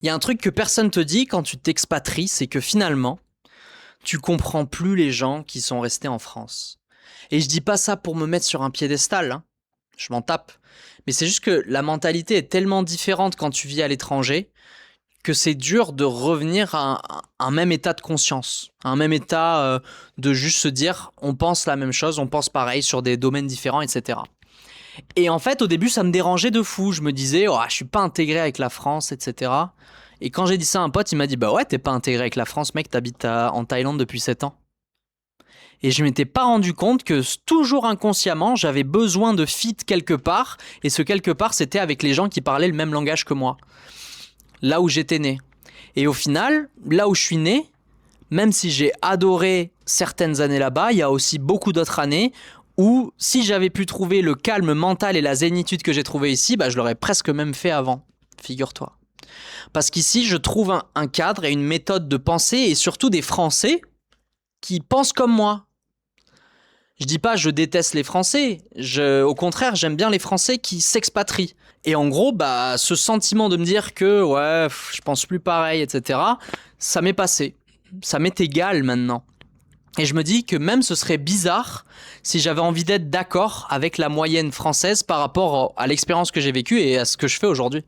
Il y a un truc que personne te dit quand tu t'expatries, c'est que finalement, tu comprends plus les gens qui sont restés en France. Et je dis pas ça pour me mettre sur un piédestal, hein. Je m'en tape. Mais c'est juste que la mentalité est tellement différente quand tu vis à l'étranger que c'est dur de revenir à un même état de conscience, à un même état de juste se dire on pense la même chose, on pense pareil sur des domaines différents, etc. Et en fait, au début, ça me dérangeait de fou. Je me disais, oh, je suis pas intégré avec la France, etc. Et quand j'ai dit ça à un pote, il m'a dit, bah ouais, t'es pas intégré avec la France, mec, t'habites en Thaïlande depuis 7 ans. Et je m'étais pas rendu compte que toujours inconsciemment, j'avais besoin de fit quelque part. Et ce quelque part, c'était avec les gens qui parlaient le même langage que moi. Là où j'étais né. Et au final, là où je suis né, même si j'ai adoré certaines années là-bas, il y a aussi beaucoup d'autres années où si j'avais pu trouver le calme mental et la zénitude que j'ai trouvé ici, bah, je l'aurais presque même fait avant, figure-toi. Parce qu'ici, je trouve un cadre et une méthode de pensée et surtout des Français qui pensent comme moi. Je dis pas je déteste les Français, au contraire, j'aime bien les Français qui s'expatrient. Et en gros, bah, ce sentiment de me dire que ouais, je pense plus pareil, etc., ça m'est passé. Ça m'est égal maintenant. Et je me dis que même ce serait bizarre si j'avais envie d'être d'accord avec la moyenne française par rapport à l'expérience que j'ai vécue et à ce que je fais aujourd'hui.